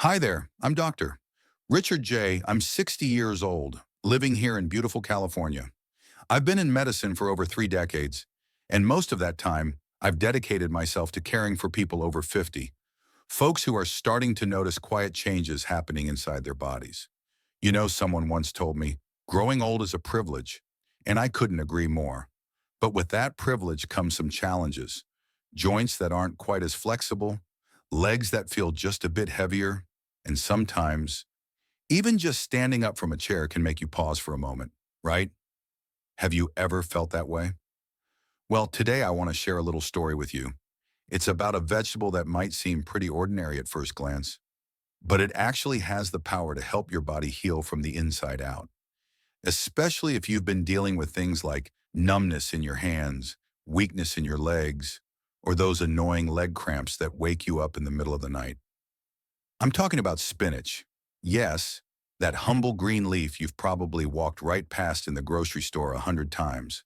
Hi there, I'm Dr. Richard J. I'm 60 years old, living here in beautiful California. I've been in medicine for over 3 decades, and most of that time, I've dedicated myself to caring for people over 50, folks who are starting to notice quiet changes happening inside their bodies. You know, someone once told me, growing old is a privilege, and I couldn't agree more. But with that privilege comes some challenges. Joints that aren't quite as flexible, legs that feel just a bit heavier, and sometimes, even just standing up from a chair can make you pause for a moment, right? Have you ever felt that way? Well, today I want to share a little story with you. It's about a vegetable that might seem pretty ordinary at first glance, but it actually has the power to help your body heal from the inside out, especially if you've been dealing with things like numbness in your hands, weakness in your legs, or those annoying leg cramps that wake you up in the middle of the night. I'm talking about spinach. Yes, that humble green leaf you've probably walked right past in the grocery store 100 times.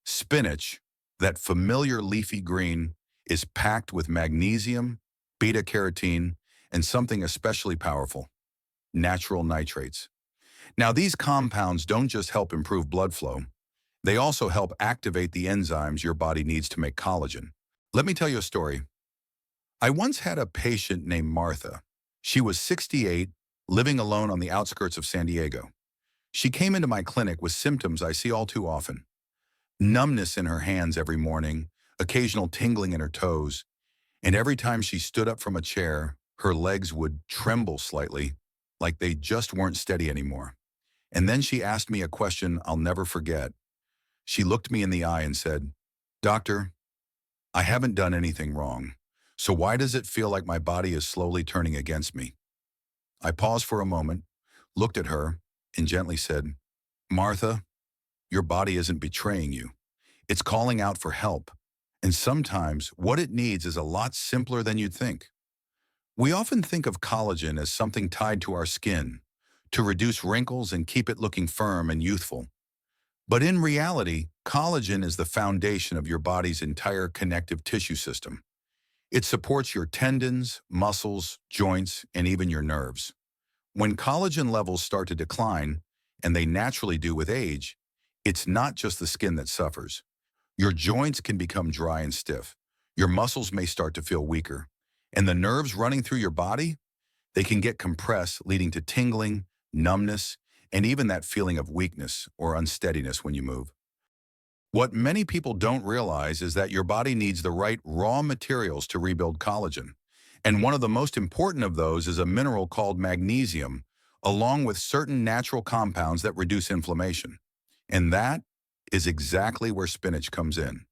Spinach, that familiar leafy green, is packed with magnesium, beta-carotene, and something especially powerful, natural nitrates. Now, these compounds don't just help improve blood flow, they also help activate the enzymes your body needs to make collagen. Let me tell you a story. I once had a patient named Martha. She was 68, living alone on the outskirts of San Diego. She came into my clinic with symptoms I see all too often. Numbness in her hands every morning, occasional tingling in her toes, and every time she stood up from a chair, her legs would tremble slightly, like they just weren't steady anymore. And then she asked me a question I'll never forget. She looked me in the eye and said, "Doctor, I haven't done anything wrong. So why does it feel like my body is slowly turning against me?" I paused for a moment, looked at her, and gently said, "Martha, your body isn't betraying you. It's calling out for help. And sometimes what it needs is a lot simpler than you'd think." We often think of collagen as something tied to our skin, to reduce wrinkles and keep it looking firm and youthful. But in reality, collagen is the foundation of your body's entire connective tissue system. It supports your tendons, muscles, joints, and even your nerves. When collagen levels start to decline, and they naturally do with age, it's not just the skin that suffers. Your joints can become dry and stiff. Your muscles may start to feel weaker. And the nerves running through your body, they can get compressed, leading to tingling, numbness, and even that feeling of weakness or unsteadiness when you move. What many people don't realize is that your body needs the right raw materials to rebuild collagen. And one of the most important of those is a mineral called magnesium, along with certain natural compounds that reduce inflammation. And that is exactly where spinach comes in.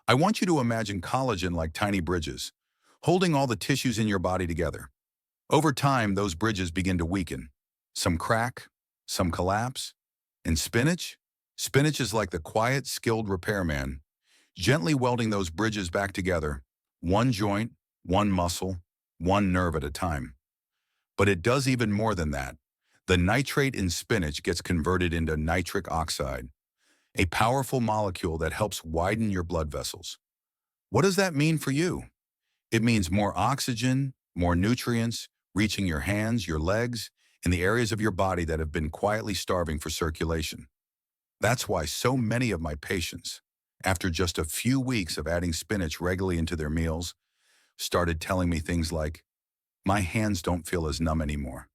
I want you to imagine collagen like tiny bridges, holding all the tissues in your body together. Over time, those bridges begin to weaken. Some crack, some collapse. And spinach? Spinach is like the quiet, skilled repairman, gently welding those bridges back together, one joint, one muscle, one nerve at a time. But it does even more than that. The nitrate in spinach gets converted into nitric oxide, a powerful molecule that helps widen your blood vessels. What does that mean for you? It means more oxygen, more nutrients, reaching your hands, your legs, and the areas of your body that have been quietly starving for circulation. That's why so many of my patients, after just a few weeks of adding spinach regularly into their meals, started telling me things like, "My hands don't feel as numb anymore.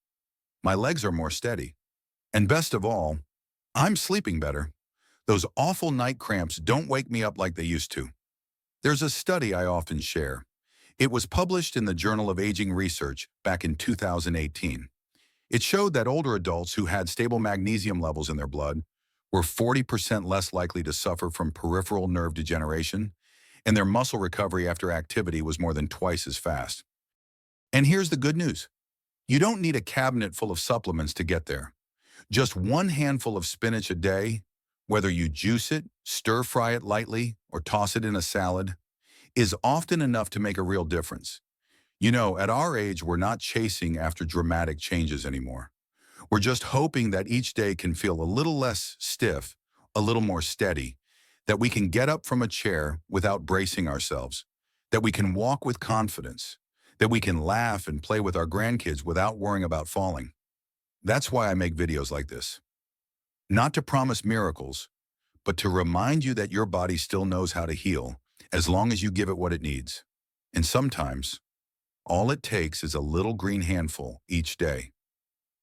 My legs are more steady. And best of all, I'm sleeping better. Those awful night cramps don't wake me up like they used to." There's a study I often share. It was published in the Journal of Aging Research back in 2018. It showed that older adults who had stable magnesium levels in their blood were 40% less likely to suffer from peripheral nerve degeneration, and their muscle recovery after activity was more than twice as fast. And here's the good news. You don't need a cabinet full of supplements to get there. Just one handful of spinach a day, whether you juice it, stir fry it lightly, or toss it in a salad, is often enough to make a real difference. You know, at our age, we're not chasing after dramatic changes anymore. We're just hoping that each day can feel a little less stiff, a little more steady, that we can get up from a chair without bracing ourselves, that we can walk with confidence, that we can laugh and play with our grandkids without worrying about falling. That's why I make videos like this. Not to promise miracles, but to remind you that your body still knows how to heal as long as you give it what it needs. And sometimes, all it takes is a little green handful each day.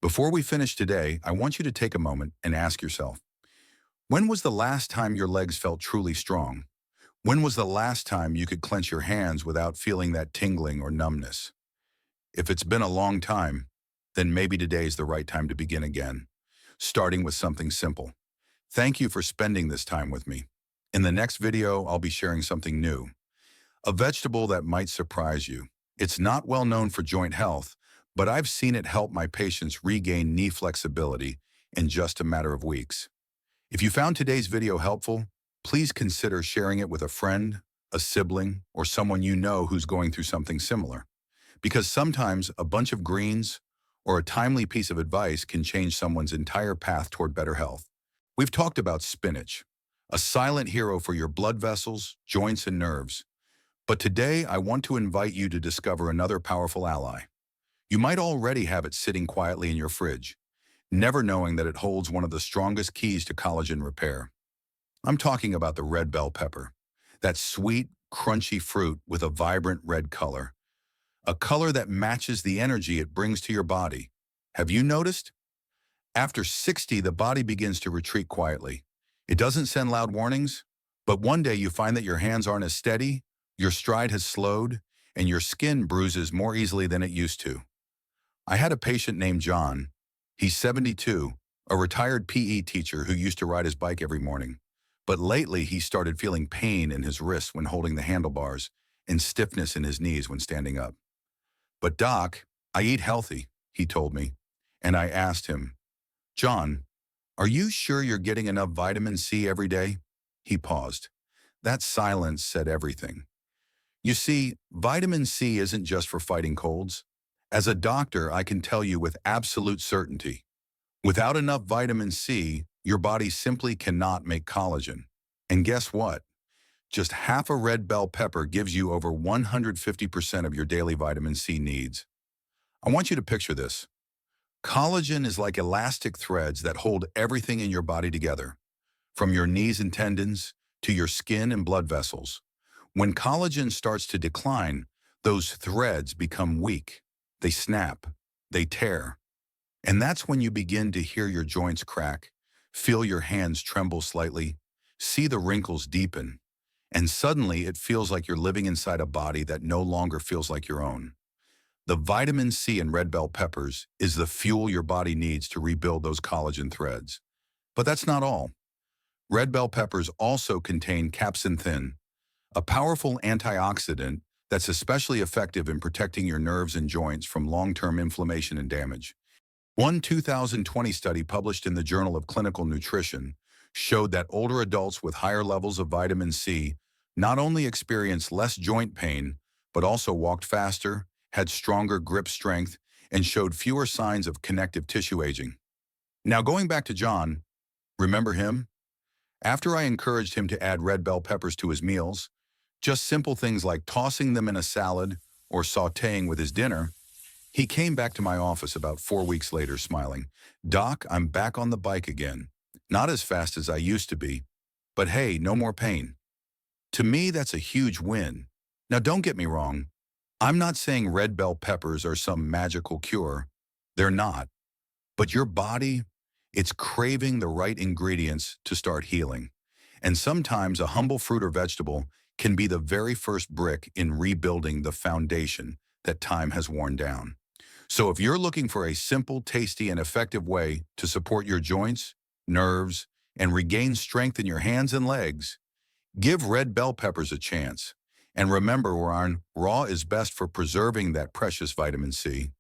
Before we finish today, I want you to take a moment and ask yourself, when was the last time your legs felt truly strong? When was the last time you could clench your hands without feeling that tingling or numbness? If it's been a long time, then maybe today's the right time to begin again, starting with something simple. Thank you for spending this time with me. In the next video, I'll be sharing something new, a vegetable that might surprise you. It's not well known for joint health, but I've seen it help my patients regain knee flexibility in just a matter of weeks. If you found today's video helpful, please consider sharing it with a friend, a sibling, or someone you know who's going through something similar. Because sometimes a bunch of greens or a timely piece of advice can change someone's entire path toward better health. We've talked about spinach, a silent hero for your blood vessels, joints, and nerves. But today, I want to invite you to discover another powerful ally. You might already have it sitting quietly in your fridge, never knowing that it holds one of the strongest keys to collagen repair. I'm talking about the red bell pepper, that sweet, crunchy fruit with a vibrant red color, a color that matches the energy it brings to your body. Have you noticed? After 60, the body begins to retreat quietly. It doesn't send loud warnings, but one day you find that your hands aren't as steady, your stride has slowed, and your skin bruises more easily than it used to. I had a patient named John. He's 72, a retired PE teacher who used to ride his bike every morning. But lately, he started feeling pain in his wrists when holding the handlebars and stiffness in his knees when standing up. "But doc, I eat healthy," he told me. And I asked him, "John, are you sure you're getting enough vitamin C every day?" He paused. That silence said everything. You see, vitamin C isn't just for fighting colds. As a doctor, I can tell you with absolute certainty, without enough vitamin C, your body simply cannot make collagen. And guess what? Just half a red bell pepper gives you over 150% of your daily vitamin C needs. I want you to picture this. Collagen is like elastic threads that hold everything in your body together, from your knees and tendons to your skin and blood vessels. When collagen starts to decline, those threads become weak. They snap, they tear. And that's when you begin to hear your joints crack, feel your hands tremble slightly, see the wrinkles deepen, and suddenly it feels like you're living inside a body that no longer feels like your own. The vitamin C in red bell peppers is the fuel your body needs to rebuild those collagen threads. But that's not all. Red bell peppers also contain capsaicin, a powerful antioxidant that's especially effective in protecting your nerves and joints from long-term inflammation and damage. One 2020 study published in the Journal of Clinical Nutrition showed that older adults with higher levels of vitamin C not only experienced less joint pain, but also walked faster, had stronger grip strength, and showed fewer signs of connective tissue aging. Now going back to John, remember him? After I encouraged him to add red bell peppers to his meals, just simple things like tossing them in a salad or sautéing with his dinner, he came back to my office about 4 weeks later smiling. "Doc, I'm back on the bike again. Not as fast as I used to be, but hey, no more pain." To me, that's a huge win. Now don't get me wrong. I'm not saying red bell peppers are some magical cure. They're not. But your body, it's craving the right ingredients to start healing. And sometimes a humble fruit or vegetable can be the very first brick in rebuilding the foundation that time has worn down. So if you're looking for a simple, tasty, and effective way to support your joints, nerves, and regain strength in your hands and legs, give red bell peppers a chance. And remember, Warren, raw is best for preserving that precious vitamin C.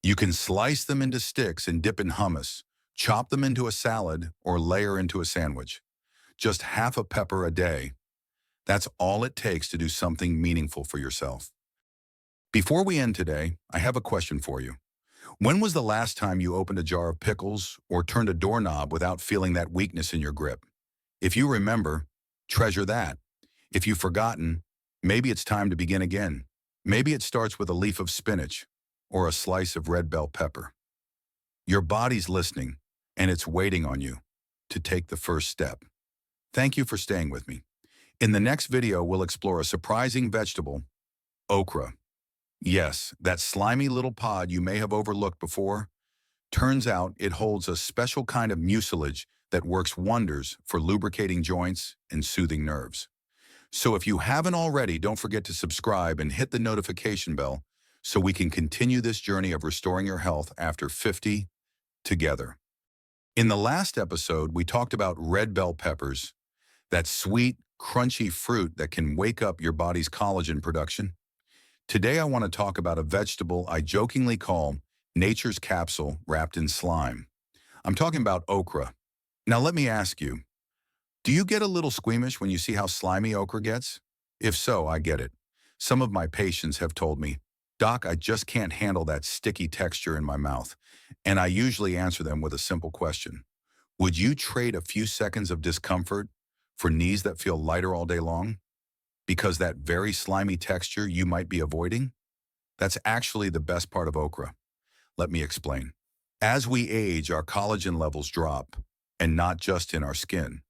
You can slice them into sticks and dip in hummus, chop them into a salad, or layer into a sandwich. Just half a pepper a day. That's all it takes to do something meaningful for yourself. Before we end today, I have a question for you. When was the last time you opened a jar of pickles or turned a doorknob without feeling that weakness in your grip? If you remember, treasure that. If you've forgotten, maybe it's time to begin again. Maybe it starts with a leaf of spinach or a slice of red bell pepper. Your body's listening, and it's waiting on you to take the first step. Thank you for staying with me. In the next video, we'll explore a surprising vegetable, okra. Yes, that slimy little pod you may have overlooked before. Turns out it holds a special kind of mucilage that works wonders for lubricating joints and soothing nerves. So if you haven't already, don't forget to subscribe and hit the notification bell so we can continue this journey of restoring your health after 50 together. In the last episode, we talked about red bell peppers, that sweet, crunchy fruit that can wake up your body's collagen production. Today, I want to talk about a vegetable I jokingly call nature's capsule wrapped in slime. I'm talking about okra. Now, let me ask you, do you get a little squeamish when you see how slimy okra gets? If so, I get it. Some of my patients have told me, "Doc, I just can't handle that sticky texture in my mouth." And I usually answer them with a simple question. Would you trade a few seconds of discomfort for knees that feel lighter all day long? Because that very slimy texture you might be avoiding? That's actually the best part of okra. Let me explain. As we age, our collagen levels drop, and not just in our skin.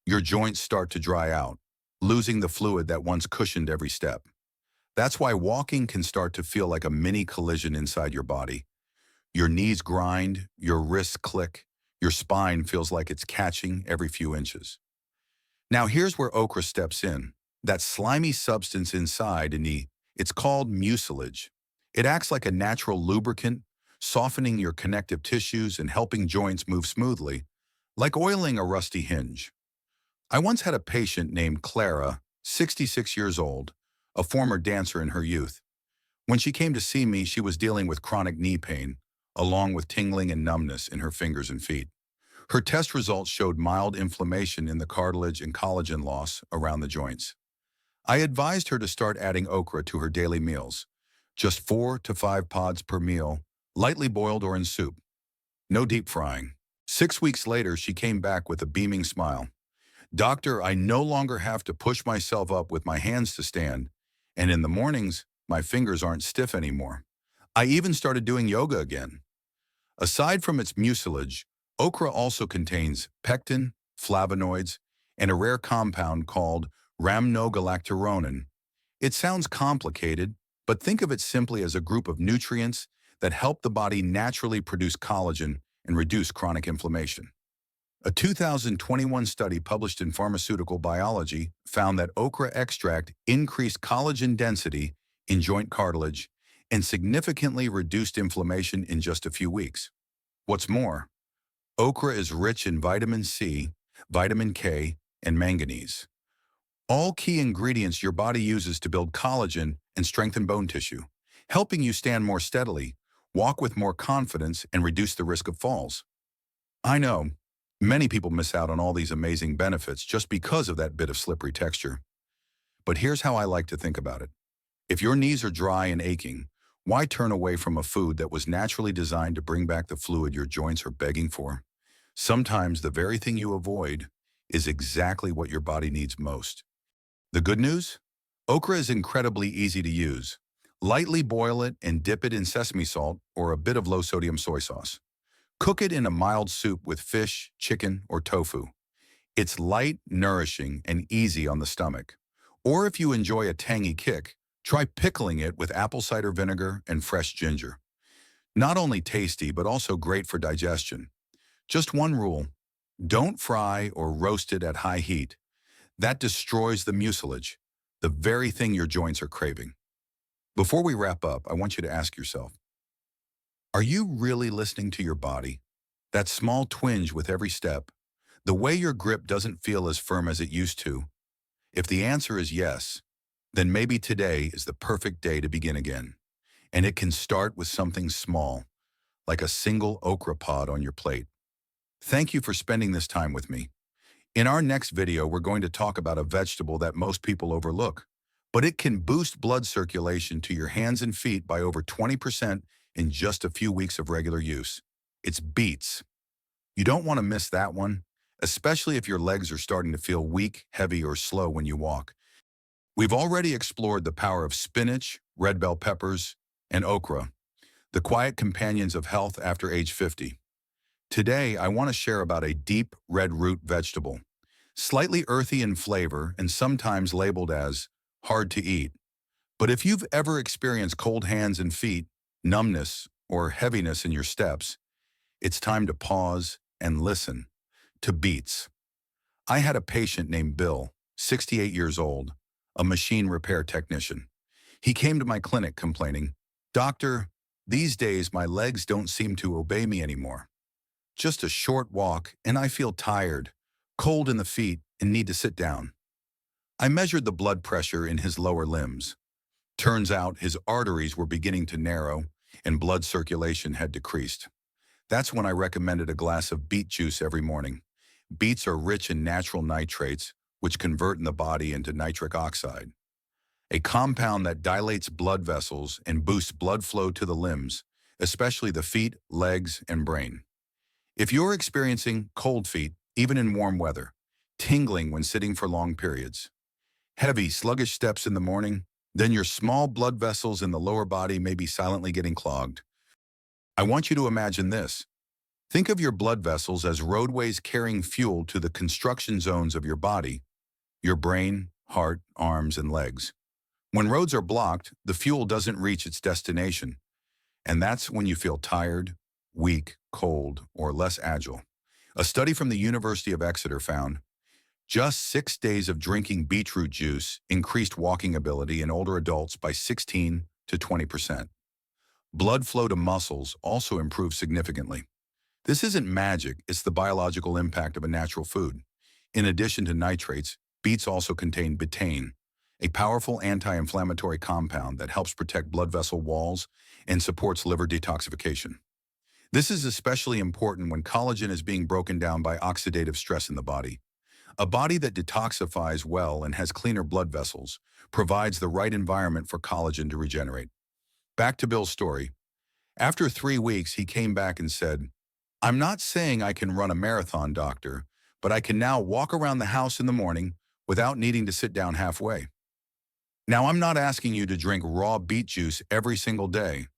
Your joints start to dry out, losing the fluid that once cushioned every step. That's why walking can start to feel like a mini collision inside your body. Your knees grind, your wrists click, your spine feels like it's catching every few inches. Now here's where okra steps in. That slimy substance inside it's called mucilage. It acts like a natural lubricant, softening your connective tissues and helping joints move smoothly, like oiling a rusty hinge. I once had a patient named Clara, 66 years old, a former dancer in her youth. When she came to see me, she was dealing with chronic knee pain, along with tingling and numbness in her fingers and feet. Her test results showed mild inflammation in the cartilage and collagen loss around the joints. I advised her to start adding okra to her daily meals, just 4 to 5 pods per meal, lightly boiled or in soup. No deep frying. 6 weeks later, she came back with a beaming smile. "Doctor, I no longer have to push myself up with my hands to stand, and in the mornings, my fingers aren't stiff anymore. I even started doing yoga again." Aside from its mucilage, okra also contains pectin, flavonoids, and a rare compound called rhamnogalacturonin. It sounds complicated, but think of it simply as a group of nutrients that help the body naturally produce collagen and reduce chronic inflammation. A 2021 study published in Pharmaceutical Biology found that okra extract increased collagen density in joint cartilage and significantly reduced inflammation in just a few weeks. What's more, okra is rich in vitamin C, vitamin K, and manganese, all key ingredients your body uses to build collagen and strengthen bone tissue, helping you stand more steadily, walk with more confidence, and reduce the risk of falls. I know, many people miss out on all these amazing benefits just because of that bit of slippery texture. But here's how I like to think about it. If your knees are dry and aching, why turn away from a food that was naturally designed to bring back the fluid your joints are begging for? Sometimes the very thing you avoid is exactly what your body needs most. The good news? Okra is incredibly easy to use. Lightly boil it and dip it in sesame salt or a bit of low-sodium soy sauce. Cook it in a mild soup with fish, chicken, or tofu. It's light, nourishing, and easy on the stomach. Or if you enjoy a tangy kick, try pickling it with apple cider vinegar and fresh ginger. Not only tasty, but also great for digestion. Just one rule: don't fry or roast it at high heat. That destroys the mucilage, the very thing your joints are craving. Before we wrap up, I want you to ask yourself, are you really listening to your body? That small twinge with every step, the way your grip doesn't feel as firm as it used to? If the answer is yes, then maybe today is the perfect day to begin again. And it can start with something small, like a single okra pod on your plate. Thank you for spending this time with me. In our next video, we're going to talk about a vegetable that most people overlook, but it can boost blood circulation to your hands and feet by over 20% in just a few weeks of regular use. It's beets. You don't want to miss that one, especially if your legs are starting to feel weak, heavy, or slow when you walk. We've already explored the power of spinach, red bell peppers, and okra, the quiet companions of health after age 50. Today, I want to share about a deep red root vegetable, slightly earthy in flavor and sometimes labeled as hard to eat. But if you've ever experienced cold hands and feet, numbness, or heaviness in your steps, it's time to pause and listen to beets. I had a patient named Bill, 68 years old, a machine repair technician. He came to my clinic complaining, "Doctor, these days my legs don't seem to obey me anymore. Just a short walk and I feel tired, cold in the feet, and need to sit down." I measured the blood pressure in his lower limbs. Turns out his arteries were beginning to narrow and blood circulation had decreased. That's when I recommended a glass of beet juice every morning. Beets are rich in natural nitrates, which convert in the body into nitric oxide, a compound that dilates blood vessels and boosts blood flow to the limbs, especially the feet, legs, and brain. If you're experiencing cold feet, even in warm weather, tingling when sitting for long periods, heavy, sluggish steps in the morning, then your small blood vessels in the lower body may be silently getting clogged. I want you to imagine this. Think of your blood vessels as roadways carrying fuel to the construction zones of your body, your brain, heart, arms, and legs. When roads are blocked, the fuel doesn't reach its destination, and that's when you feel tired, weak, cold, or less agile. A study from the University of Exeter found just 6 days of drinking beetroot juice increased walking ability in older adults by 16 to 20%. Blood flow to muscles also improved significantly. This isn't magic, it's the biological impact of a natural food. In addition to nitrates, beets also contain betaine, a powerful anti-inflammatory compound that helps protect blood vessel walls and supports liver detoxification. This is especially important when collagen is being broken down by oxidative stress in the body. A body that detoxifies well and has cleaner blood vessels provides the right environment for collagen to regenerate. Back to Bill's story. After 3 weeks, he came back and said, "I'm not saying I can run a marathon, doctor, but I can now walk around the house in the morning without needing to sit down halfway." Now, I'm not asking you to drink raw beet juice every single day,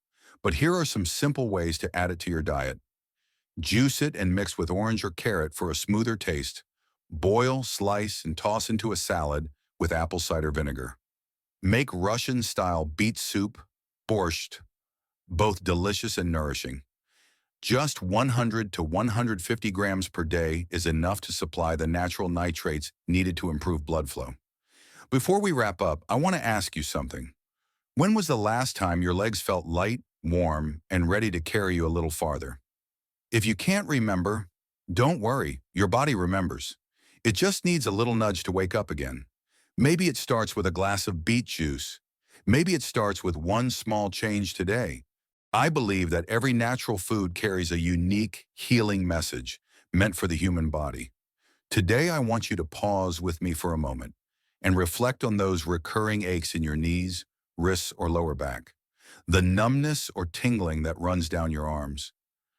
but here are some simple ways to add it to your diet. Juice it and mix with orange or carrot for a smoother taste. Boil, slice, and toss into a salad with apple cider vinegar. Make Russian-style beet soup, borscht, both delicious and nourishing. Just 100 to 150 grams per day is enough to supply the natural nitrates needed to improve blood flow. Before we wrap up, I want to ask you something. When was the last time your legs felt light, warm, and ready to carry you a little farther? If you can't remember, don't worry, your body remembers. It just needs a little nudge to wake up again. Maybe it starts with a glass of beet juice. Maybe it starts with one small change today. I believe that every natural food carries a unique, healing message meant for the human body. Today, I want you to pause with me for a moment and reflect on those recurring aches in your knees, wrists, or lower back. The numbness or tingling that runs down your arms,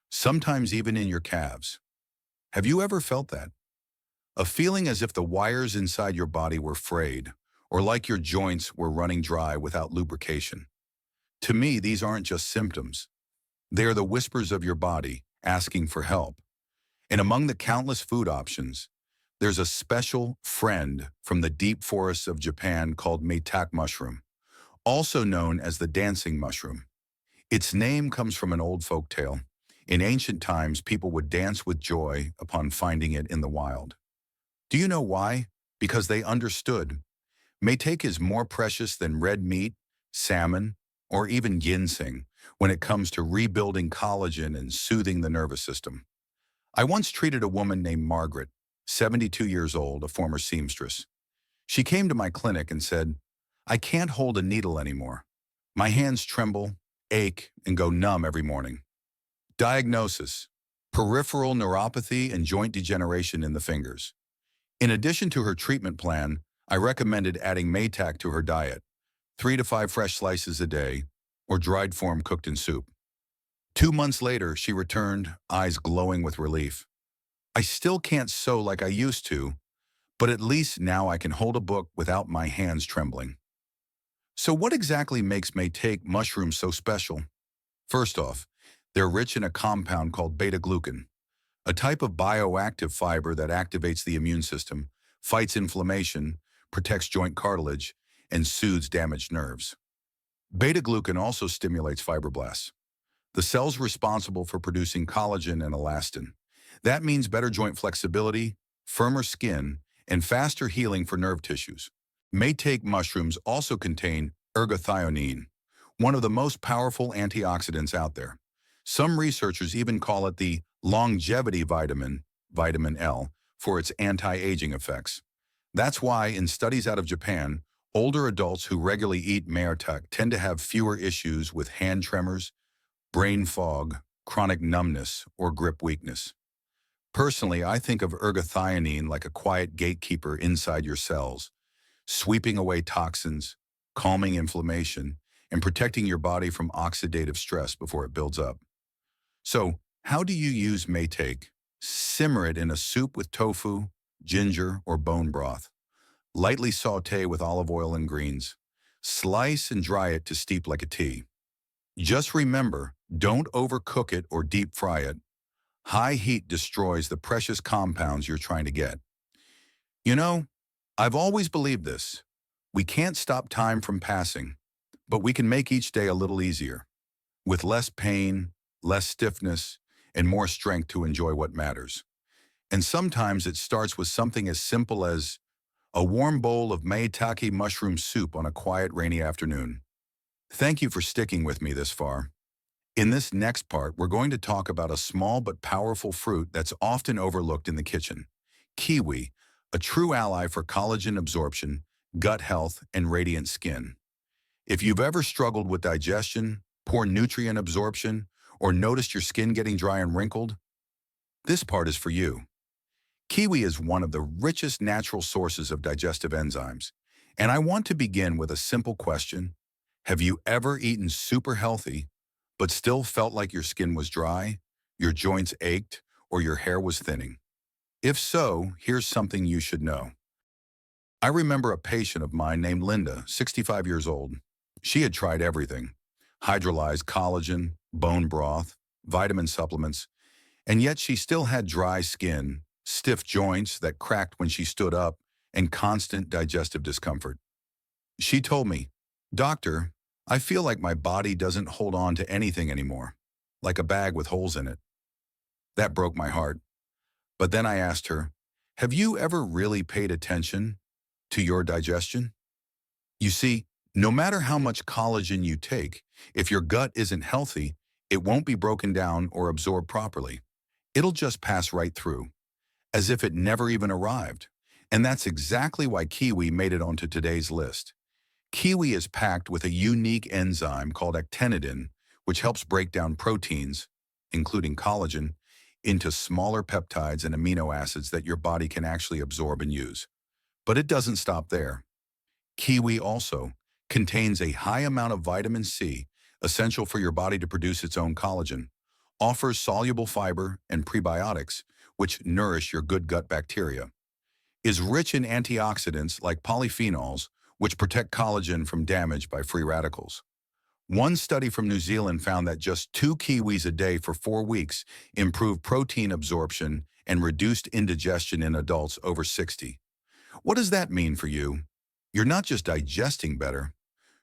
sometimes even in your calves. Have you ever felt that? A feeling as if the wires inside your body were frayed, or like your joints were running dry without lubrication. To me, these aren't just symptoms. They are the whispers of your body asking for help. And among the countless food options, there's a special friend from the deep forests of Japan called maitake mushroom, also known as the dancing mushroom. Its name comes from an old folk tale. In ancient times, people would dance with joy upon finding it in the wild. Do you know why? Because they understood. Maitake is more precious than red meat, salmon, or even ginseng when it comes to rebuilding collagen and soothing the nervous system. I once treated a woman named Margaret, 72 years old, a former seamstress. She came to my clinic and said, "I can't hold a needle anymore. My hands tremble, ache, and go numb every morning." Diagnosis: peripheral neuropathy and joint degeneration in the fingers. In addition to her treatment plan, I recommended adding maitake to her diet, 3 to 5 fresh slices a day, or dried form cooked in soup. 2 months later, she returned, eyes glowing with relief. "I still can't sew like I used to, but at least now I can hold a book without my hands trembling." So what exactly makes Maytake mushrooms so special? First off, they're rich in a compound called beta-glucan, a type of bioactive fiber that activates the immune system, fights inflammation, protects joint cartilage, and soothes damaged nerves. Beta-glucan also stimulates fibroblasts, the cells responsible for producing collagen and elastin. That means better joint flexibility, firmer skin, and faster healing for nerve tissues. Maytake mushrooms also contain ergothioneine, one of the most powerful antioxidants out there. Some researchers even call it the longevity vitamin, vitamin L, for its anti-aging effects. That's why in studies out of Japan, older adults who regularly eat Maytake tend to have fewer issues with hand tremors, brain fog, chronic numbness, or grip weakness. Personally, I think of ergothioneine like a quiet gatekeeper inside your cells, sweeping away toxins, calming inflammation, and protecting your body from oxidative stress before it builds up. So, how do you use Maytake? Simmer it in a soup with tofu, ginger, or bone broth. Lightly saute with olive oil and greens. Slice and dry it to steep like a tea. Just remember, don't overcook it or deep fry it. High heat destroys the precious compounds you're trying to get. You know, I've always believed this. We can't stop time from passing, but we can make each day a little easier, with less pain, less stiffness, and more strength to enjoy what matters. And sometimes it starts with something as simple as a warm bowl of maitake mushroom soup on a quiet rainy afternoon. Thank you for sticking with me this far. In this next part, we're going to talk about a small but powerful fruit that's often overlooked in the kitchen. Kiwi, a true ally for collagen absorption, gut health, and radiant skin. If you've ever struggled with digestion, poor nutrient absorption, or noticed your skin getting dry and wrinkled, this part is for you. Kiwi is one of the richest natural sources of digestive enzymes, and I want to begin with a simple question. Have you ever eaten super healthy, but still felt like your skin was dry, your joints ached, or your hair was thinning? If so, here's something you should know. I remember a patient of mine named Linda, 65 years old. She had tried everything: hydrolyzed collagen, bone broth, vitamin supplements, and yet she still had dry skin, stiff joints that cracked when she stood up, and constant digestive discomfort. She told me, "Doctor, I feel like my body doesn't hold on to anything anymore, like a bag with holes in it." That broke my heart. But then I asked her, "Have you ever really paid attention to your digestion?" You see, no matter how much collagen you take, if your gut isn't healthy, it won't be broken down or absorbed properly. It'll just pass right through, as if it never even arrived. And that's exactly why kiwi made it onto today's list. Kiwi is packed with a unique enzyme called actinidin, which helps break down proteins, including collagen, into smaller peptides and amino acids that your body can actually absorb and use. But it doesn't stop there. Kiwi also contains a high amount of vitamin C, essential for your body to produce its own collagen, offers soluble fiber and prebiotics, which nourish your good gut bacteria, is rich in antioxidants like polyphenols, which protect collagen from damage by free radicals. One study from New Zealand found that just 2 kiwis a day for 4 weeks improved protein absorption and reduced indigestion in adults over 60. What does that mean for you? You're not just digesting better,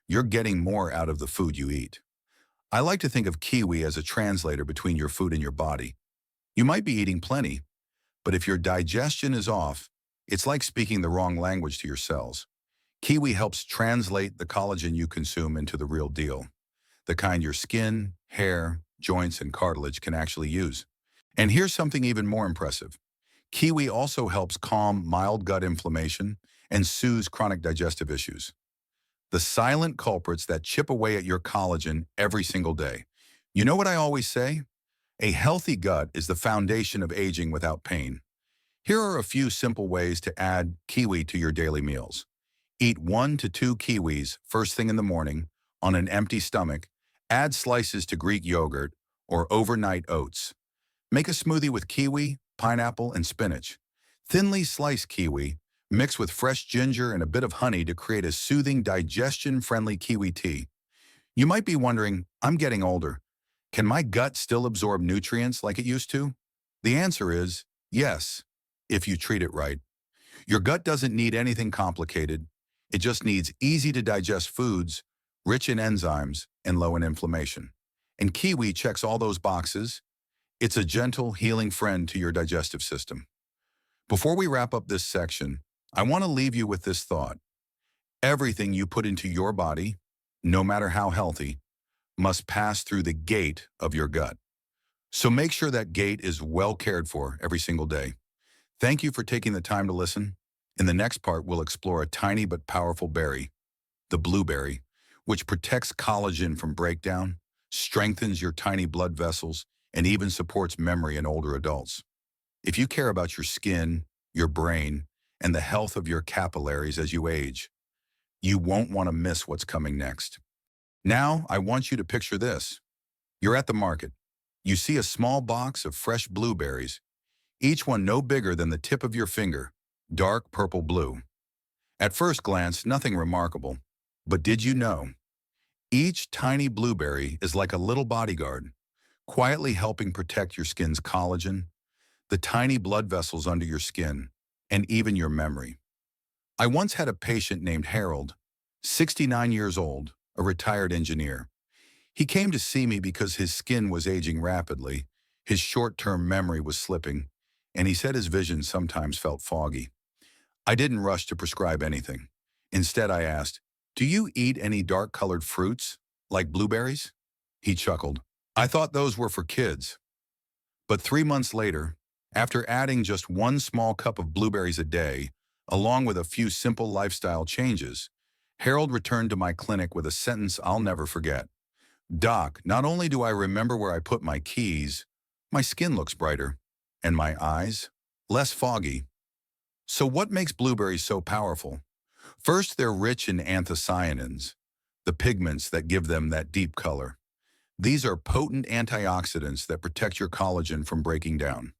you're getting more out of the food you eat. I like to think of kiwi as a translator between your food and your body. You might be eating plenty, but if your digestion is off, it's like speaking the wrong language to your cells. Kiwi helps translate the collagen you consume into the real deal, the kind your skin, hair, joints, and cartilage can actually use. And here's something even more impressive. Kiwi also helps calm mild gut inflammation and soothes chronic digestive issues, the silent culprits that chip away at your collagen every single day. You know what I always say? A healthy gut is the foundation of aging without pain. Here are a few simple ways to add kiwi to your daily meals. Eat 1 to 2 kiwis first thing in the morning on an empty stomach. Add slices to Greek yogurt or overnight oats. Make a smoothie with kiwi, pineapple, and spinach. Thinly slice kiwi, Mix with fresh ginger and a bit of honey to create a soothing, digestion-friendly kiwi tea. You might be wondering, I'm getting older. Can my gut still absorb nutrients like it used to? The answer is yes, if you treat it right. Your gut doesn't need anything complicated. It just needs easy-to-digest foods, rich in enzymes, and low in inflammation. And kiwi checks all those boxes. It's a gentle, healing friend to your digestive system. Before we wrap up this section, I want to leave you with this thought. Everything you put into your body, no matter how healthy, must pass through the gate of your gut. So make sure that gate is well cared for every single day. Thank you for taking the time to listen. In the next part, we'll explore a tiny but powerful berry, the blueberry, which protects collagen from breakdown, strengthens your tiny blood vessels, and even supports memory in older adults. If you care about your skin, your brain, and the health of your capillaries as you age, you won't want to miss what's coming next. Now, I want you to picture this. You're at the market. You see a small box of fresh blueberries, each one no bigger than the tip of your finger, dark purple blue. At first glance, nothing remarkable. But did you know? Each tiny blueberry is like a little bodyguard, quietly helping protect your skin's collagen, the tiny blood vessels under your skin, and even your memory. I once had a patient named Harold, 69 years old, a retired engineer. He came to see me because his skin was aging rapidly, his short-term memory was slipping, and he said his vision sometimes felt foggy. I didn't rush to prescribe anything. Instead, I asked, "Do you eat any dark-colored fruits, like blueberries?" He chuckled. "I thought those were for kids." But 3 months later, after adding just one small cup of blueberries a day, along with a few simple lifestyle changes, Harold returned to my clinic with a sentence I'll never forget. "Doc, not only do I remember where I put my keys, my skin looks brighter, and my eyes, less foggy." So what makes blueberries so powerful? First, they're rich in anthocyanins, the pigments that give them that deep color. These are potent antioxidants that protect your collagen from breaking down.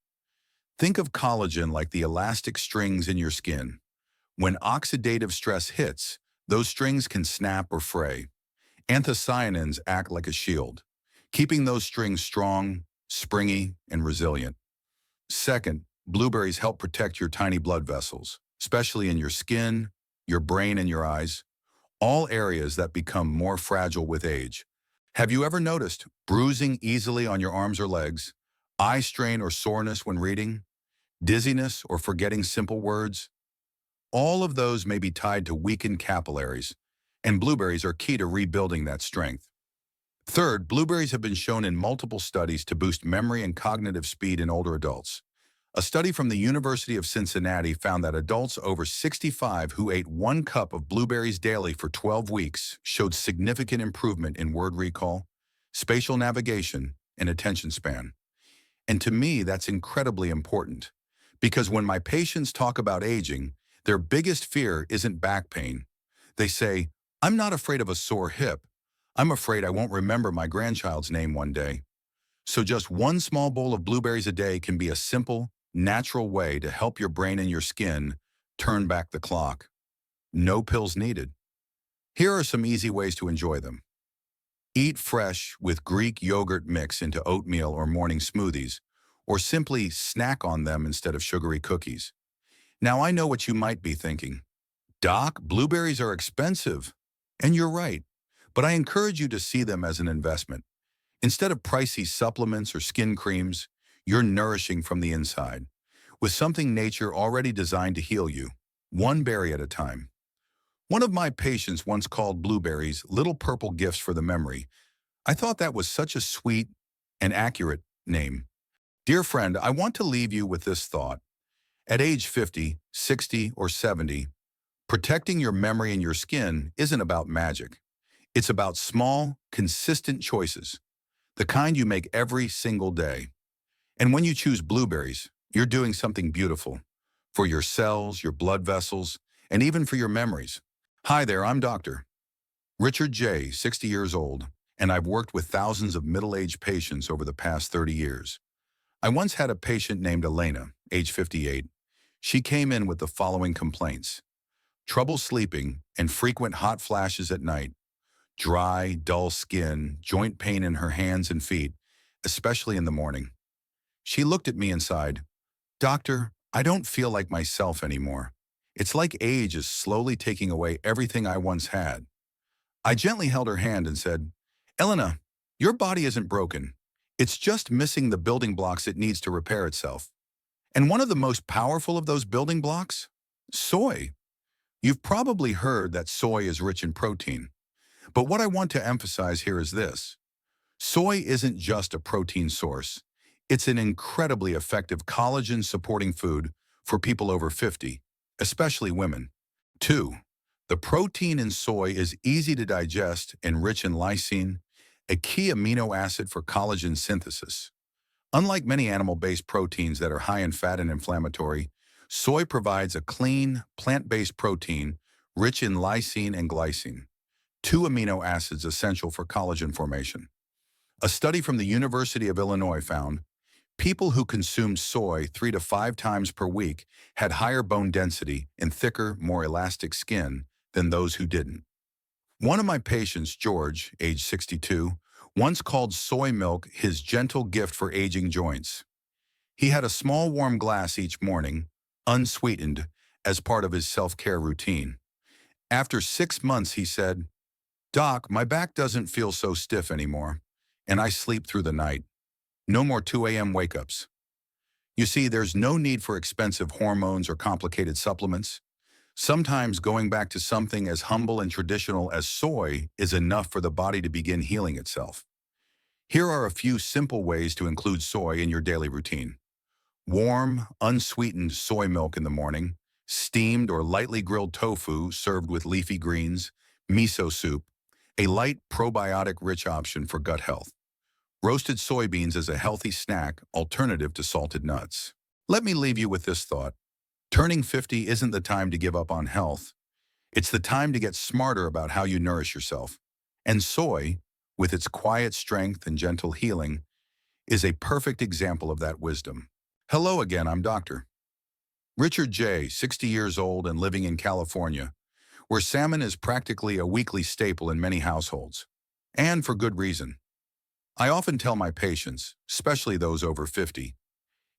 Think of collagen like the elastic strings in your skin. When oxidative stress hits, those strings can snap or fray. Anthocyanins act like a shield, keeping those strings strong, springy, and resilient. Second, blueberries help protect your tiny blood vessels, especially in your skin, your brain, and your eyes, all areas that become more fragile with age. Have you ever noticed bruising easily on your arms or legs, eye strain or soreness when reading, dizziness or forgetting simple words? All of those may be tied to weakened capillaries, and blueberries are key to rebuilding that strength. Third, blueberries have been shown in multiple studies to boost memory and cognitive speed in older adults. A study from the University of Cincinnati found that adults over 65 who ate 1 cup of blueberries daily for 12 weeks showed significant improvement in word recall, spatial navigation, and attention span. And to me, that's incredibly important, because when my patients talk about aging, their biggest fear isn't back pain. They say, "I'm not afraid of a sore hip. I'm afraid I won't remember my grandchild's name one day." So just one small bowl of blueberries a day can be a simple, natural way to help your brain and your skin turn back the clock. No pills needed. Here are some easy ways to enjoy them. Eat fresh with Greek yogurt mix into oatmeal or morning smoothies, or simply snack on them instead of sugary cookies. Now I know what you might be thinking. "Doc, blueberries are expensive." And you're right, but I encourage you to see them as an investment. Instead of pricey supplements or skin creams, you're nourishing from the inside, with something nature already designed to heal you, one berry at a time. One of my patients once called blueberries little purple gifts for the memory. I thought that was such a sweet and accurate name. Dear friend, I want to leave you with this thought. At age 50, 60, or 70, protecting your memory and your skin isn't about magic. It's about small, consistent choices, the kind you make every single day. And when you choose blueberries, you're doing something beautiful for your cells, your blood vessels, and even for your memories. Hi there, I'm Dr. Richard J., 60 years old, and I've worked with thousands of middle-aged patients over the past 30 years. I once had a patient named Elena, age 58. She came in with the following complaints: trouble sleeping and frequent hot flashes at night, dry, dull skin, joint pain in her hands and feet, especially in the morning. She looked at me and sighed, "Doctor, I don't feel like myself anymore. It's like age is slowly taking away everything I once had." I gently held her hand and said, "Elena, your body isn't broken. It's just missing the building blocks it needs to repair itself. And one of the most powerful of those building blocks? Soy. You've probably heard that soy is rich in protein. But what I want to emphasize here is this. Soy isn't just a protein source. It's an incredibly effective collagen-supporting food for people over 50, especially women. 2. The protein in soy is easy to digest and rich in lysine, a key amino acid for collagen synthesis. Unlike many animal-based proteins that are high in fat and inflammatory, soy provides a clean, plant-based protein rich in lysine and glycine, two amino acids essential for collagen formation. A study from the University of Illinois found people who consumed soy 3 to 5 times per week had higher bone density and thicker, more elastic skin than those who didn't. One of my patients, George, age 62, once called soy milk his gentle gift for aging joints. He had a small warm glass each morning, unsweetened, as part of his self-care routine. After 6 months, he said, "Doc, my back doesn't feel so stiff anymore, and I sleep through the night. No more 2 a.m. wake-ups." You see, there's no need for expensive hormones or complicated supplements. Sometimes going back to something as humble and traditional as soy is enough for the body to begin healing itself. Here are a few simple ways to include soy in your daily routine. Warm, unsweetened soy milk in the morning, steamed or lightly grilled tofu served with leafy greens, miso soup, a light probiotic-rich option for gut health. Roasted soybeans as a healthy snack alternative to salted nuts. Let me leave you with this thought. Turning 50 isn't the time to give up on health. It's the time to get smarter about how you nourish yourself. And soy, with its quiet strength and gentle healing, is a perfect example of that wisdom. Hello again, I'm Dr. Richard J., 60 years old and living in California, where salmon is practically a weekly staple in many households. And for good reason. I often tell my patients, especially those over 50,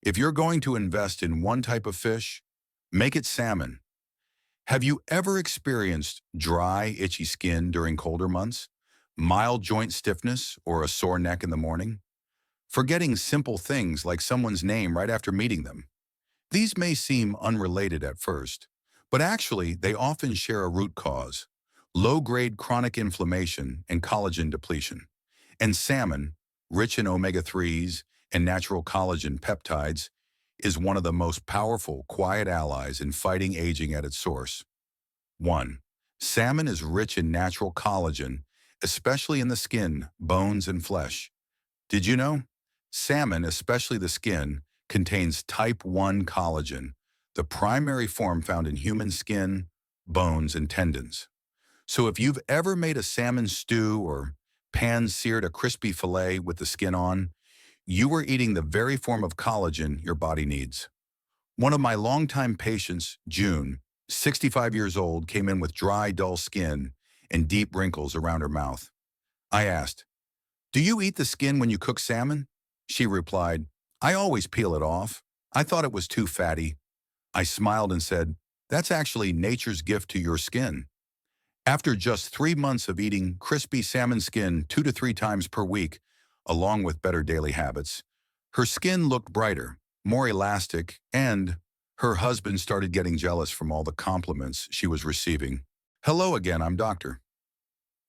if you're going to invest in one type of fish, make it salmon. Have you ever experienced dry, itchy skin during colder months, mild joint stiffness, or a sore neck in the morning? Forgetting simple things like someone's name right after meeting them. These may seem unrelated at first, but actually they often share a root cause: low-grade chronic inflammation and collagen depletion. And salmon, rich in omega-3s and natural collagen peptides, is one of the most powerful, quiet allies in fighting aging at its source. 1. Salmon is rich in natural collagen, especially in the skin, bones, and flesh. Did you know? Salmon, especially the skin, contains type 1 collagen, the primary form found in human skin, bones, and tendons. So if you've ever made a salmon stew or pan-seared a crispy fillet with the skin on, you were eating the very form of collagen your body needs. One of my longtime patients, June, 65 years old, came in with dry, dull skin and deep wrinkles around her mouth. I asked, "Do you eat the skin when you cook salmon?" She replied, "I always peel it off. I thought it was too fatty." I smiled and said, "That's actually nature's gift to your skin." After just 3 months of eating crispy salmon skin 2 to 3 times per week, along with better daily habits, her skin looked brighter, more elastic, and her husband started getting jealous from all the compliments she was receiving. Hello again, I'm Dr.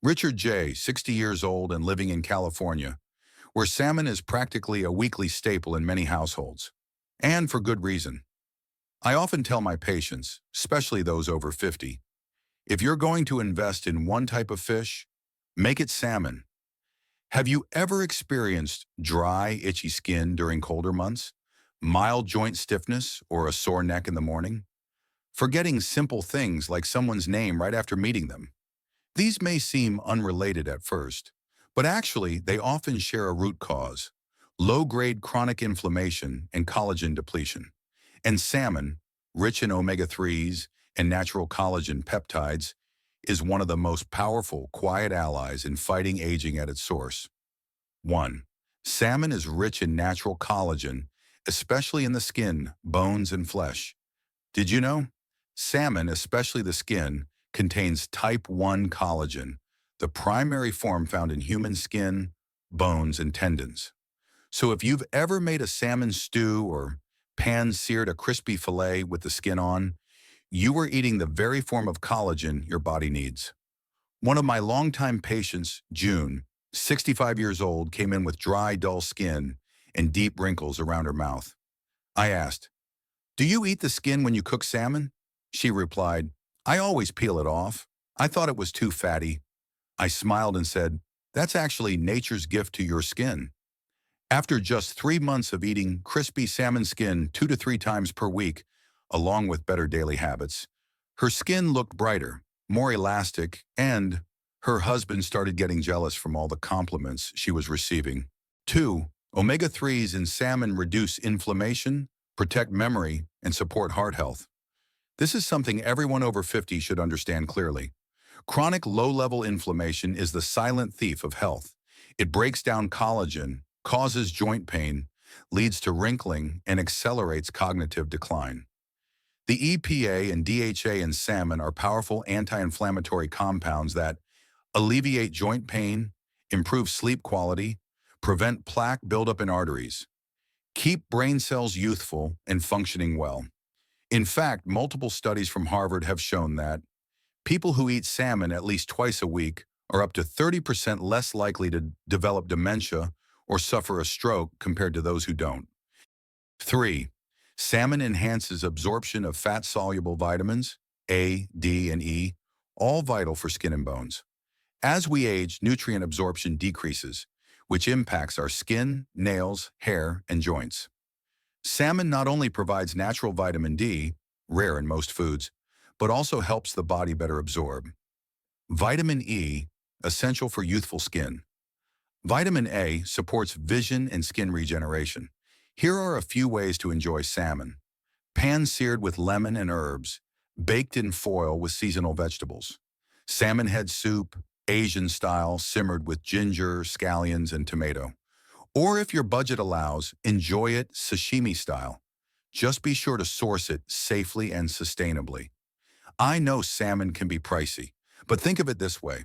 Richard J., 60 years old and living in California, where salmon is practically a weekly staple in many households. And for good reason. I often tell my patients, especially those over 50, if you're going to invest in one type of fish, make it salmon. Have you ever experienced dry, itchy skin during colder months, mild joint stiffness, or a sore neck in the morning? Forgetting simple things like someone's name right after meeting them. These may seem unrelated at first, but actually they often share a root cause: low-grade chronic inflammation and collagen depletion. And salmon, rich in omega-3s and natural collagen peptides, is one of the most powerful, quiet allies in fighting aging at its source. 1. Salmon is rich in natural collagen, especially in the skin, bones, and flesh. Did you know? Salmon, especially the skin, contains type 1 collagen, the primary form found in human skin, bones, and tendons. So if you've ever made a salmon stew or pan-seared a crispy fillet with the skin on, you are eating the very form of collagen your body needs. One of my longtime patients, June, 65 years old, came in with dry, dull skin and deep wrinkles around her mouth. I asked, "Do you eat the skin when you cook salmon?" She replied, "I always peel it off. I thought it was too fatty." I smiled and said, "That's actually nature's gift to your skin." After just 3 months of eating crispy salmon skin 2 to 3 times per week, along with better daily habits, her skin looked brighter, more elastic, and her husband started getting jealous from all the compliments she was receiving. 2. Omega-3s in salmon reduce inflammation, protect memory, and support heart health. This is something everyone over 50 should understand clearly. Chronic low-level inflammation is the silent thief of health. It breaks down collagen, causes joint pain, leads to wrinkling, and accelerates cognitive decline. The EPA and DHA in salmon are powerful anti-inflammatory compounds that alleviate joint pain, improve sleep quality, prevent plaque buildup in arteries, keep brain cells youthful and functioning well. In fact, multiple studies from Harvard have shown that people who eat salmon at least twice a week are up to 30% less likely to develop dementia or suffer a stroke compared to those who don't. 3. Salmon enhances absorption of fat-soluble vitamins, A, D, and E, all vital for skin and bones. As we age, nutrient absorption decreases, which impacts our skin, nails, hair, and joints. Salmon not only provides natural vitamin D, rare in most foods, but also helps the body better absorb. Vitamin E, essential for youthful skin. Vitamin A supports vision and skin regeneration. Here are a few ways to enjoy salmon. Pan-seared with lemon and herbs, baked in foil with seasonal vegetables. Salmon head soup, Asian style, simmered with ginger, scallions, and tomato. Or if your budget allows, enjoy it sashimi style. Just be sure to source it safely and sustainably. I know salmon can be pricey, but think of it this way.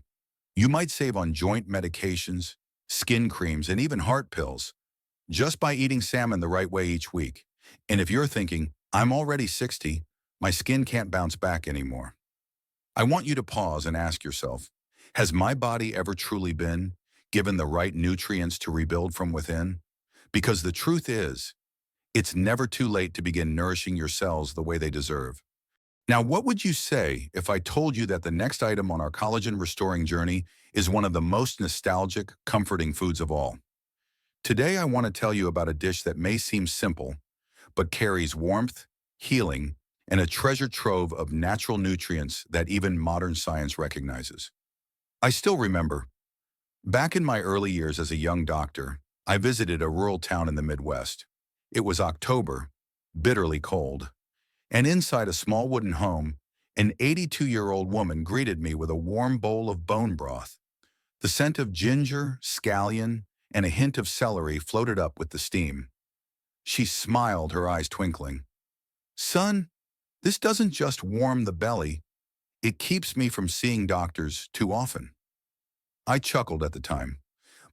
You might save on joint medications, skin creams, and even heart pills just by eating salmon the right way each week. And if you're thinking, "I'm already 60, my skin can't bounce back anymore," I want you to pause and ask yourself, has my body ever truly been given the right nutrients to rebuild from within? Because the truth is, it's never too late to begin nourishing your cells the way they deserve. Now, what would you say if I told you that the next item on our collagen restoring journey is one of the most nostalgic, comforting foods of all? Today, I want to tell you about a dish that may seem simple, but carries warmth, healing, and a treasure trove of natural nutrients that even modern science recognizes. I still remember, back in my early years as a young doctor, I visited a rural town in the Midwest. It was October, bitterly cold, and inside a small wooden home, an 82-year-old woman greeted me with a warm bowl of bone broth. The scent of ginger, scallion, and a hint of celery floated up with the steam. She smiled, her eyes twinkling. "Son, this doesn't just warm the belly, it keeps me from seeing doctors too often." I chuckled at the time,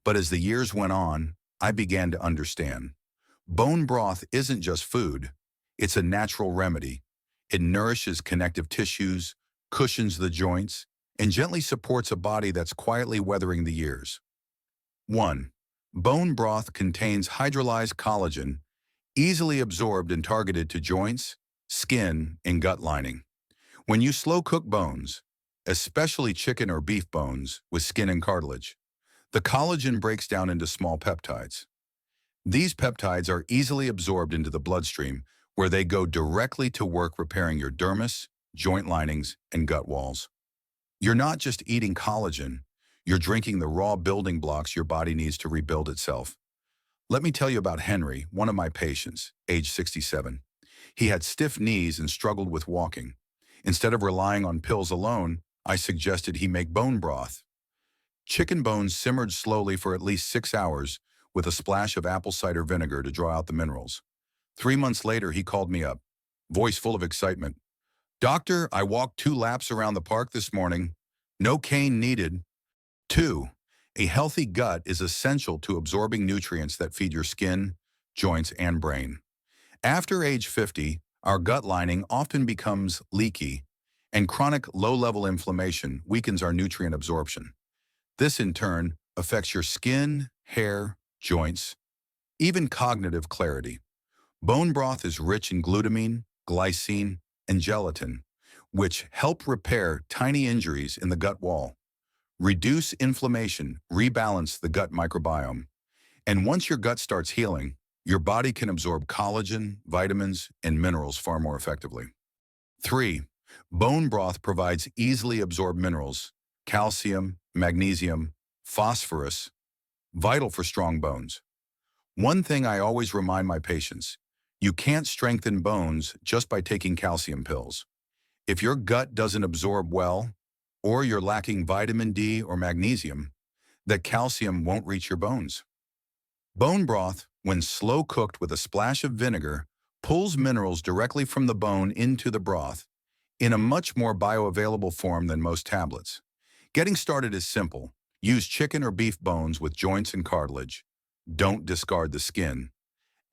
but as the years went on, I began to understand. Bone broth isn't just food, it's a natural remedy. It nourishes connective tissues, cushions the joints, and gently supports a body that's quietly weathering the years. 1. Bone broth contains hydrolyzed collagen, easily absorbed and targeted to joints, skin, and gut lining. When you slow cook bones, especially chicken or beef bones with skin and cartilage, the collagen breaks down into small peptides. These peptides are easily absorbed into the bloodstream, where they go directly to work repairing your dermis, joint linings, and gut walls. You're not just eating collagen, you're drinking the raw building blocks your body needs to rebuild itself. Let me tell you about Henry, one of my patients, age 67. He had stiff knees and struggled with walking. Instead of relying on pills alone, I suggested he make bone broth. Chicken bones simmered slowly for at least 6 hours with a splash of apple cider vinegar to draw out the minerals. 3 months later, he called me up, voice full of excitement. Doctor, I walked 2 laps around the park this morning. No cane needed. 2. A healthy gut is essential to absorbing nutrients that feed your skin, joints, and brain. After age 50, our gut lining often becomes leaky, and chronic low-level inflammation weakens our nutrient absorption. This, in turn, affects your skin, hair, joints, even cognitive clarity. Bone broth is rich in glutamine, glycine, and gelatin, which help repair tiny injuries in the gut wall, reduce inflammation, rebalance the gut microbiome. And once your gut starts healing, your body can absorb collagen, vitamins, and minerals far more effectively. 3. Bone broth provides easily absorbed minerals, calcium, magnesium, phosphorus, vital for strong bones. One thing I always remind my patients, you can't strengthen bones just by taking calcium pills. If your gut doesn't absorb well, or you're lacking vitamin D or magnesium, that calcium won't reach your bones. Bone broth, when slow cooked with a splash of vinegar, pulls minerals directly from the bone into the broth in a much more bioavailable form than most tablets. Getting started is simple. Use chicken or beef bones with joints and cartilage. Don't discard the skin.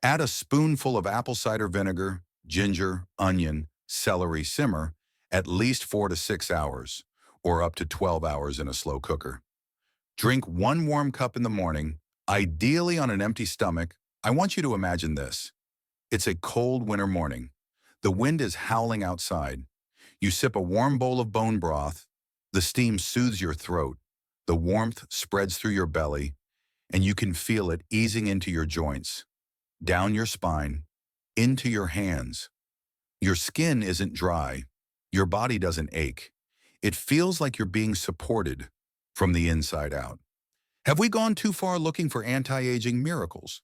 Add a spoonful of apple cider vinegar, ginger, onion, celery, simmer at least 4 to 6 hours, or up to 12 hours in a slow cooker. Drink 1 warm cup in the morning, ideally on an empty stomach. I want you to imagine this. It's a cold winter morning. The wind is howling outside. You sip a warm bowl of bone broth. The steam soothes your throat. The warmth spreads through your belly, and you can feel it easing into your joints, down your spine, into your hands. Your skin isn't dry. Your body doesn't ache. It feels like you're being supported from the inside out. Have we gone too far looking for anti-aging miracles,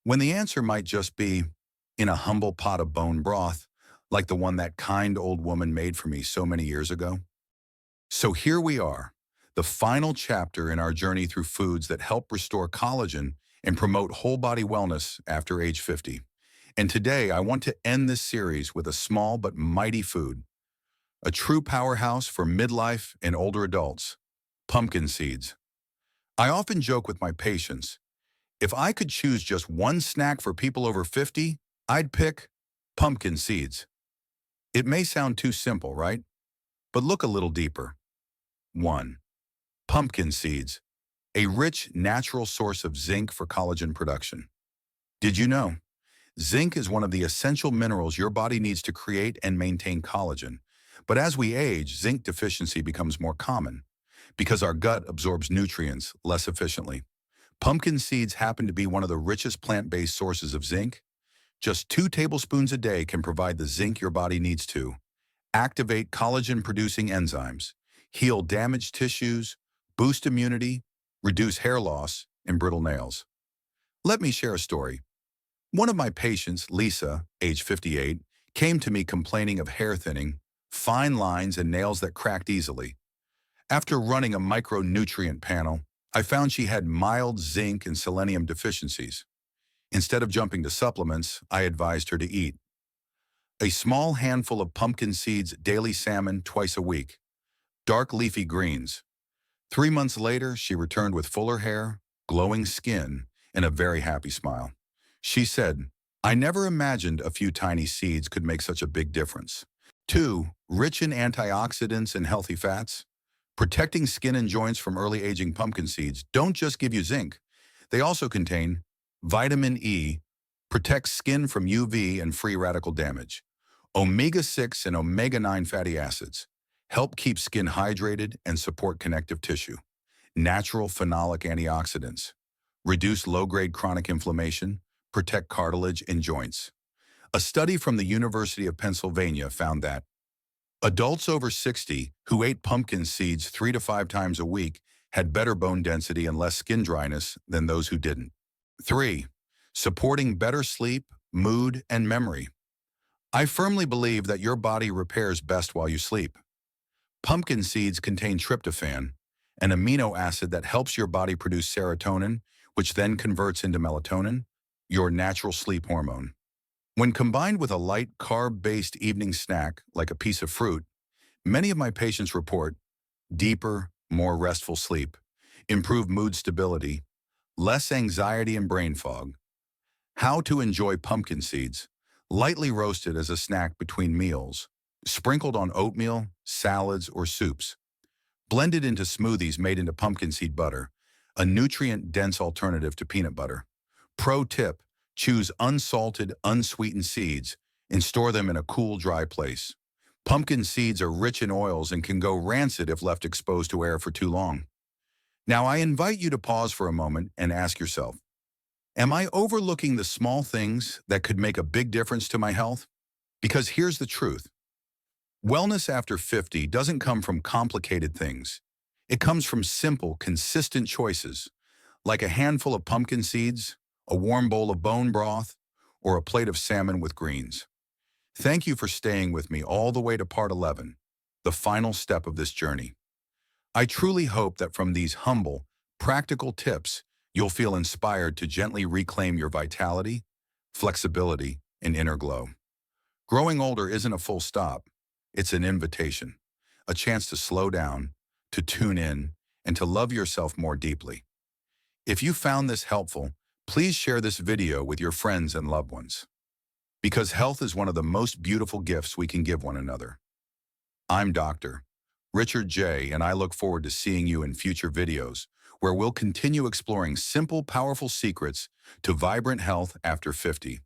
when the answer might just be in a humble pot of bone broth, like the one that kind old woman made for me so many years ago? So here we are, the final chapter in our journey through foods that help restore collagen and promote whole-body wellness after age 50. And today, I want to end this series with a small but mighty food, a true powerhouse for midlife and older adults: pumpkin seeds. I often joke with my patients, if I could choose just one snack for people over 50, I'd pick pumpkin seeds. It may sound too simple, right? But look a little deeper. 1. Pumpkin seeds, a rich, natural source of zinc for collagen production. Did you know? Zinc is one of the essential minerals your body needs to create and maintain collagen. But as we age, zinc deficiency becomes more common because our gut absorbs nutrients less efficiently. Pumpkin seeds happen to be one of the richest plant-based sources of zinc. Just 2 tablespoons a day can provide the zinc your body needs to activate collagen-producing enzymes, heal damaged tissues, boost immunity, reduce hair loss, and brittle nails. Let me share a story. One of my patients, Lisa, age 58, came to me complaining of hair thinning, fine lines, and nails that cracked easily. After running a micronutrient panel, I found she had mild zinc and selenium deficiencies. Instead of jumping to supplements, I advised her to eat a small handful of pumpkin seeds, daily salmon twice a week, dark leafy greens. 3 months later, she returned with fuller hair, glowing skin, and a very happy smile. She said, I never imagined a few tiny seeds could make such a big difference. 2. Rich in antioxidants and healthy fats. Protecting skin and joints from early aging pumpkin seeds don't just give you zinc. They also contain vitamin E, protects skin from UV and free radical damage. Omega-6 and omega-9 fatty acids help keep skin hydrated and support connective tissue. Natural phenolic antioxidants reduce low-grade chronic inflammation, protect cartilage and joints. A study from the University of Pennsylvania found that adults over 60 who ate pumpkin seeds 3 to 5 times a week had better bone density and less skin dryness than those who didn't. 3. Supporting better sleep, mood, and memory. I firmly believe that your body repairs best while you sleep. Pumpkin seeds contain tryptophan, an amino acid that helps your body produce serotonin, which then converts into melatonin, your natural sleep hormone. When combined with a light carb-based evening snack like a piece of fruit, many of my patients report deeper, more restful sleep, improved mood stability, less anxiety and brain fog. How to enjoy pumpkin seeds. Lightly roasted as a snack between meals, sprinkled on oatmeal, salads, or soups. Blended into smoothies made into pumpkin seed butter, a nutrient-dense alternative to peanut butter. Pro tip, choose unsalted, unsweetened seeds and store them in a cool, dry place. Pumpkin seeds are rich in oils and can go rancid if left exposed to air for too long. Now, I invite you to pause for a moment and ask yourself, am I overlooking the small things that could make a big difference to my health? Because here's the truth. Wellness after 50 doesn't come from complicated things. It comes from simple, consistent choices, like a handful of pumpkin seeds, a warm bowl of bone broth, or a plate of salmon with greens. Thank you for staying with me all the way to part 11, the final step of this journey. I truly hope that from these humble, practical tips, you'll feel inspired to gently reclaim your vitality, flexibility, and inner glow. Growing older isn't a full stop. It's an invitation, a chance to slow down, to tune in, and to love yourself more deeply. If you found this helpful, please share this video with your friends and loved ones. Because health is one of the most beautiful gifts we can give one another. I'm Dr. Richard J., and I look forward to seeing you in future videos, where we'll continue exploring simple, powerful secrets to vibrant health after 50.